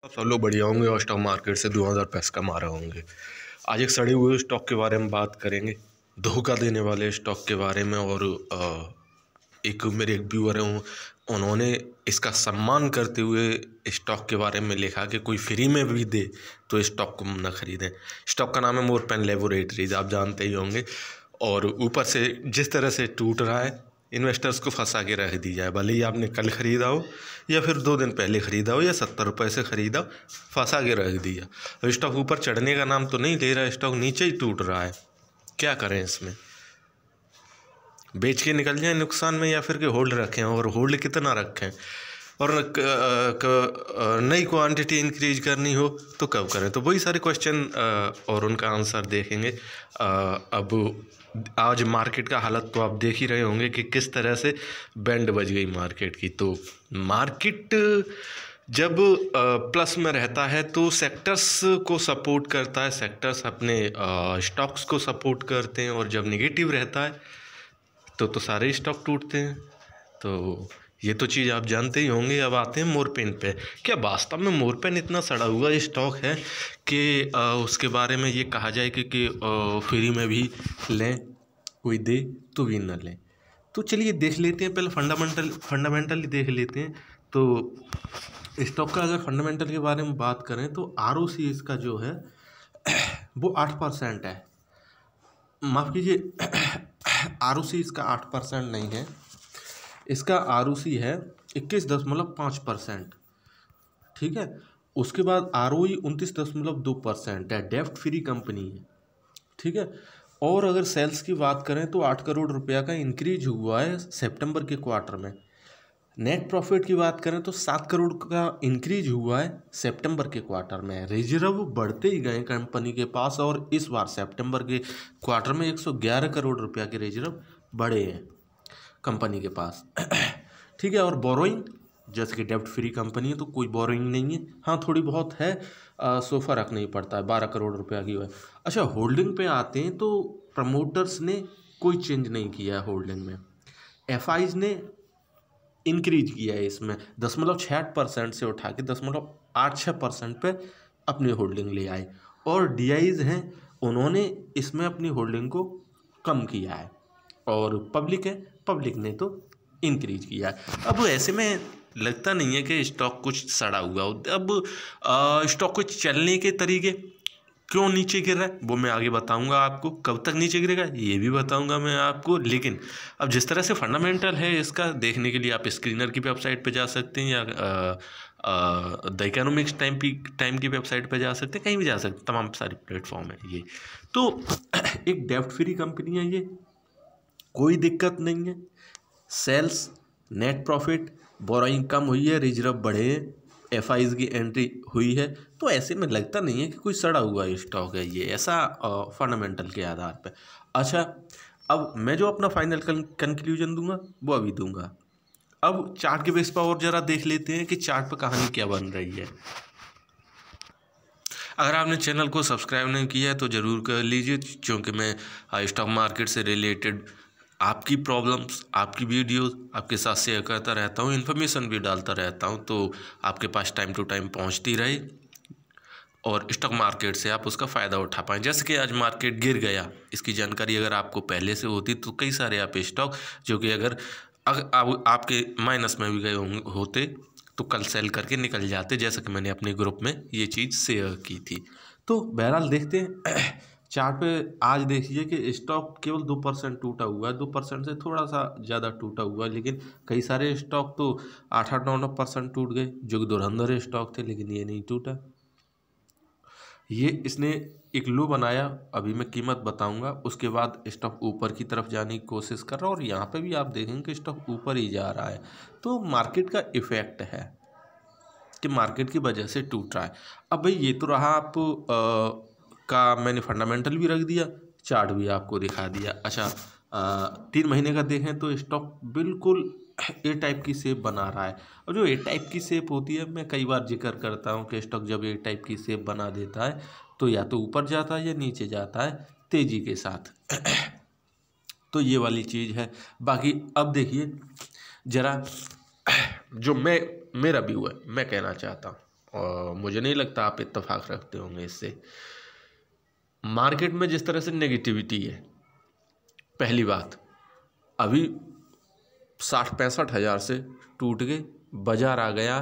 सब लोग बढ़िया होंगे और स्टॉक मार्केट से 2000 पैसे कमा रहे होंगे। आज एक सड़े हुए स्टॉक के बारे में बात करेंगे, धोखा देने वाले स्टॉक के बारे में। और एक मेरे एक व्यूअर हैं, उन्होंने इसका सम्मान करते हुए स्टॉक के बारे में लिखा कि कोई फ्री में भी दे तो स्टॉक को न खरीदें। स्टॉक का नाम है मोरपेन लेबोरेटरीज, आप जानते ही होंगे। और ऊपर से जिस तरह से टूट रहा है, इन्वेस्टर्स को फंसा के रख दी जाए, भले ही आपने कल ख़रीदा हो या फिर 2 दिन पहले ख़रीदा हो या 70 रुपये से ख़रीदा, फंसा के रख दिया। स्टॉक ऊपर चढ़ने का नाम तो नहीं ले रहा, स्टॉक नीचे ही टूट रहा है। क्या करें इसमें? बेच के निकल जाएं नुकसान में या फिर के होल्ड रखें? और होल्ड कितना रखें? और नई क्वांटिटी इंक्रीज करनी हो तो कब करें? तो वही सारे क्वेश्चन और उनका आंसर देखेंगे। अब आज मार्केट का हालत तो आप देख ही रहे होंगे कि किस तरह से बैंड बज गई मार्केट की। तो मार्केट जब प्लस में रहता है तो सेक्टर्स को सपोर्ट करता है, सेक्टर्स अपने स्टॉक्स को सपोर्ट करते हैं। और जब नेगेटिव रहता है तो सारे स्टॉक टूटते हैं। तो ये तो चीज़ आप जानते ही होंगे। अब आते हैं मोरपेन पे। क्या वास्तव में मोरपेन इतना सड़ा हुआ स्टॉक है कि उसके बारे में ये कहा जाए कि फ्री में भी लें, कोई दे तो भी न लें? तो चलिए देख लेते हैं, पहले फंडामेंटली देख लेते हैं। तो स्टॉक का अगर फंडामेंटल के बारे में बात करें तो ROC इसका जो है वो 8% है। माफ़ कीजिए, ROC इसका 8% नहीं है, इसका ROC है 21.5%। ठीक है। उसके बाद ROE 29.2% है, डेब्ट फ्री कंपनी है। ठीक है। और अगर सेल्स की बात करें तो 8 करोड़ रुपया का इंक्रीज हुआ है सितंबर के क्वार्टर में। नेट प्रॉफिट की बात करें तो 7 करोड़ का इंक्रीज हुआ है सितंबर के क्वार्टर में। रिजर्व बढ़ते ही गए कंपनी के पास, और इस बार सितंबर के क्वार्टर में 111 करोड़ रुपया के रिजर्व बढ़े हैं कंपनी के पास। ठीक है। और बोरोइंग, जैसे कि डेब्ट फ्री कंपनी है तो कोई बोरोइंग नहीं है, हाँ थोड़ी बहुत है, सो फर्क नहीं पड़ता है, 12 करोड़ रुपया की है। अच्छा, होल्डिंग पे आते हैं तो प्रमोटर्स ने कोई चेंज नहीं किया है होल्डिंग में। FIs ने इंक्रीज किया है इसमें 0.68% से उठा के 0.86% पे अपनी होल्डिंग ले आए। और DIs हैं, उन्होंने इसमें अपनी होल्डिंग को कम किया है। और पब्लिक है, पब्लिक ने तो इंक्रीज किया है। अब ऐसे में लगता नहीं है कि स्टॉक कुछ सड़ा हुआ हो। अब स्टॉक को चलने के तरीके, क्यों नीचे गिर रहा है वो मैं आगे बताऊंगा आपको, कब तक नीचे गिरेगा ये भी बताऊंगा मैं आपको। लेकिन अब जिस तरह से फंडामेंटल है इसका देखने के लिए आप स्क्रीनर की वेबसाइट पे जा सकते हैं, या द इकोनॉमिक्स टाइम की वेबसाइट पे जा सकते हैं, कहीं भी जा सकते हैं, तमाम सारे प्लेटफॉर्म है ये। तो एक डेब्ट फ्री कंपनी है ये, कोई दिक्कत नहीं है। सेल्स, नेट प्रॉफिट, बोरोइंग कम हुई है, रिजर्व बढ़े हैं, FIs की एंट्री हुई है। तो ऐसे में लगता नहीं है कि कोई सड़ा हुआ स्टॉक है ये, ऐसा फंडामेंटल के आधार पर। अच्छा, अब मैं जो अपना फाइनल कंक्लूजन दूंगा वो अभी दूंगा। अब चार्ट के बेस पर और जरा देख लेते हैं कि चार्ट पर कहानी क्या बन रही है। अगर आपने चैनल को सब्सक्राइब नहीं किया है तो ज़रूर कर लीजिए, क्योंकि मैं स्टॉक मार्केट से रिलेटेड आपकी प्रॉब्लम्स, आपकी वीडियोस आपके साथ शेयर करता रहता हूँ, इन्फॉर्मेशन भी डालता रहता हूँ, तो आपके पास टाइम टू टाइम पहुँचती रहे और स्टॉक मार्केट से आप उसका फ़ायदा उठा पाएँ। जैसे कि आज मार्केट गिर गया, इसकी जानकारी अगर आपको पहले से होती तो कई सारे आप स्टॉक जो कि अगर आपके माइनस में भी गए होते तो कल सेल करके निकल जाते, जैसा कि मैंने अपने ग्रुप में ये चीज़ शेयर की थी। तो बहरहाल देखते हैं चार्ट पे। आज देखिए कि स्टॉक केवल 2% टूटा हुआ है, 2% से थोड़ा सा ज़्यादा टूटा हुआ है, लेकिन कई सारे स्टॉक तो 8-9% टूट गए जो कि धुरंधर स्टॉक थे, लेकिन ये नहीं टूटा। ये इसने एक लो बनाया, अभी मैं कीमत बताऊंगा, उसके बाद स्टॉक ऊपर की तरफ जाने की कोशिश कर रहा है, और यहाँ पे भी आप देखेंगे कि स्टॉक ऊपर ही जा रहा है। तो मार्केट का इफेक्ट है कि मार्केट की वजह से टूट रहा है। अब भाई ये तो रहा आप का मैंने फंडामेंटल भी रख दिया, चार्ट भी आपको दिखा दिया। अच्छा, 3 महीने का देखें तो स्टॉक बिल्कुल ए टाइप की शेप बना रहा है। और जो ए टाइप की शेप होती है, मैं कई बार जिक्र करता हूँ कि स्टॉक जब ए टाइप की शेप बना देता है तो या तो ऊपर जाता है या नीचे जाता है तेज़ी के साथ। तो ये वाली चीज़ है। बाकी अब देखिए ज़रा, जो मेरा व्यू है मैं कहना चाहता हूँ, और मुझे नहीं लगता आप इत्तेफाक रखते होंगे इससे। मार्केट में जिस तरह से नेगेटिविटी है, पहली बात अभी 60-65 हज़ार से टूट के बाजार आ गया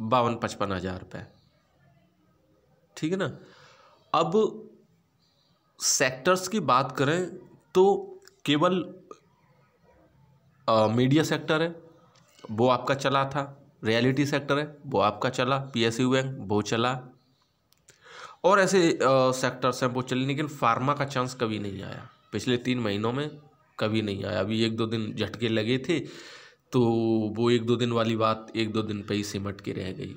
52-55 हज़ार पे, ठीक है ना। अब सेक्टर्स की बात करें तो केवल मीडिया सेक्टर है वो आपका चला था, रियलिटी सेक्टर है वो आपका चला, PSU बैंक वो चला, और ऐसे सेक्टर्स हैं वो चले, लेकिन फार्मा का चांस कभी नहीं आया पिछले 3 महीनों में, कभी नहीं आया। अभी 1-2 दिन झटके लगे थे तो वो 1-2 दिन वाली बात 1-2 दिन पे ही सिमट के रह गई,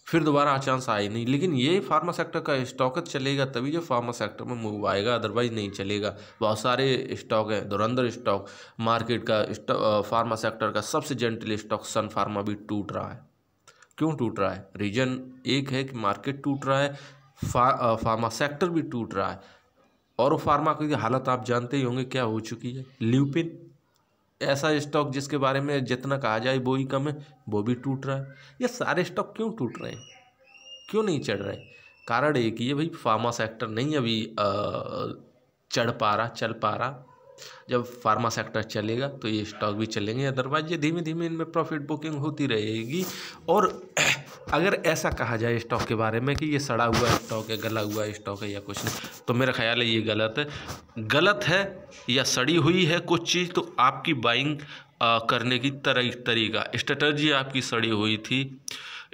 फिर दोबारा चांस आए नहीं। लेकिन ये फार्मा सेक्टर का स्टॉक चलेगा तभी जो फार्मा सेक्टर में मूव आएगा, अदरवाइज नहीं चलेगा। बहुत सारे स्टॉक हैं, धुरंधर स्टॉक मार्केट का, फार्मा सेक्टर का सबसे जेंटल स्टॉक सन फार्मा भी टूट रहा है। क्यों टूट रहा है? रीजन एक है कि मार्केट टूट रहा है, फार्मा सेक्टर भी टूट रहा है, और फार्मा की हालत आप जानते ही होंगे क्या हो चुकी है। ल्यूपिन ऐसा स्टॉक जिसके बारे में जितना कहा जाए वो ही कम है, वो भी टूट रहा है। ये सारे स्टॉक क्यों टूट रहे हैं, क्यों नहीं चढ़ रहे? कारण एक ही है भाई, फार्मा सेक्टर नहीं अभी चढ़ पा रहा, चल पा रहा। जब फार्मा सेक्टर चलेगा तो ये स्टॉक भी चलेंगे, अदरवाइज ये धीमे धीमे इनमें प्रॉफिट बुकिंग होती रहेगी। और अगर ऐसा कहा जाए स्टॉक के बारे में कि ये सड़ा हुआ स्टॉक है, गला हुआ स्टॉक है या कुछ नहीं, तो मेरा ख्याल है ये गलत है। गलत है या सड़ी हुई है कुछ चीज़ तो आपकी बाइंग करने की तरीका, स्ट्रेटजी आपकी सड़ी हुई थी।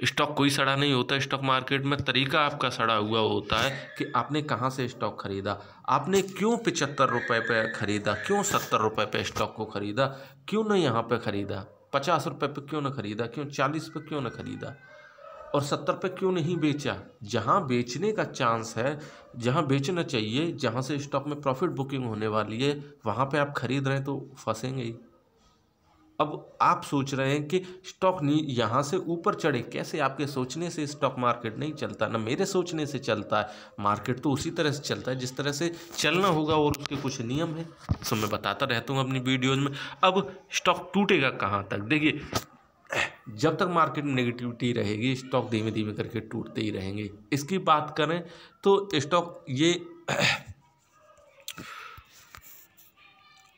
स्टॉक कोई सड़ा नहीं होता स्टॉक मार्केट में, तरीका आपका सड़ा हुआ होता है कि आपने कहाँ से स्टॉक खरीदा, आपने क्यों 75 रुपये पे ख़रीदा, क्यों 70 रुपये पे स्टॉक को ख़रीदा, क्यों ना यहाँ पे ख़रीदा, 50 रुपये पे क्यों ना ख़रीदा, क्यों 40 पे क्यों ना ख़रीदा, और 70 पे क्यों नहीं बेचा। जहाँ बेचने का चांस है, जहाँ बेचना चाहिए, जहाँ से स्टॉक में प्रॉफिट बुकिंग होने वाली है, वहाँ पे आप खरीद रहे हैं तो फंसेंगे ही। अब आप सोच रहे हैं कि स्टॉक नहीं यहाँ से ऊपर चढ़े कैसे, आपके सोचने से स्टॉक मार्केट नहीं चलता, ना मेरे सोचने से चलता है। मार्केट तो उसी तरह से चलता है जिस तरह से चलना होगा, और उसके कुछ नियम हैं, सो मैं बताता रहता हूँ अपनी वीडियोज़ में। अब स्टॉक टूटेगा कहाँ तक? देखिए, जब तक मार्केट में नेगेटिविटी रहेगी स्टॉक धीमे धीमे करके टूटते ही रहेंगे। इसकी बात करें तो स्टॉक ये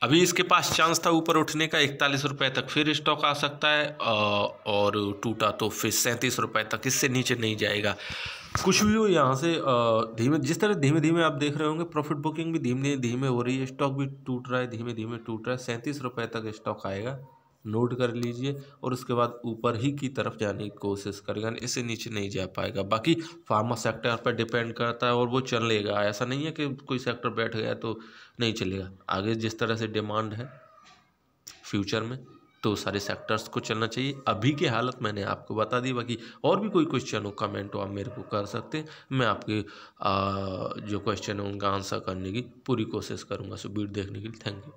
अभी इसके पास चांस था ऊपर उठने का 41 रुपये तक, फिर स्टॉक आ सकता है, और टूटा तो फिर 37 रुपये तक, इससे नीचे नहीं जाएगा। कुछ भी हो यहाँ से जिस तरह धीमे धीमे आप देख रहे होंगे प्रॉफिट बुकिंग भी धीमे धीमे हो रही है, स्टॉक भी टूट रहा है, धीमे धीमे टूट रहा है। 37 रुपये तक स्टॉक आएगा, नोट कर लीजिए, और उसके बाद ऊपर ही की तरफ जाने की कोशिश करेगा, इससे नीचे नहीं जा पाएगा। बाकी फार्मा सेक्टर पर डिपेंड करता है और वो चलेगा, ऐसा नहीं है कि कोई सेक्टर बैठ गया तो नहीं चलेगा। आगे जिस तरह से डिमांड है फ्यूचर में तो सारे सेक्टर्स को चलना चाहिए। अभी की हालत मैंने आपको बता दी, बाकी और भी कोई क्वेश्चन हो कमेंट हो आप मेरे को कर सकते हैं, मैं आपके जो क्वेश्चन है उनका आंसर करने की पूरी कोशिश करूँगा। सो वीडियो देखने के लिए थैंक यू।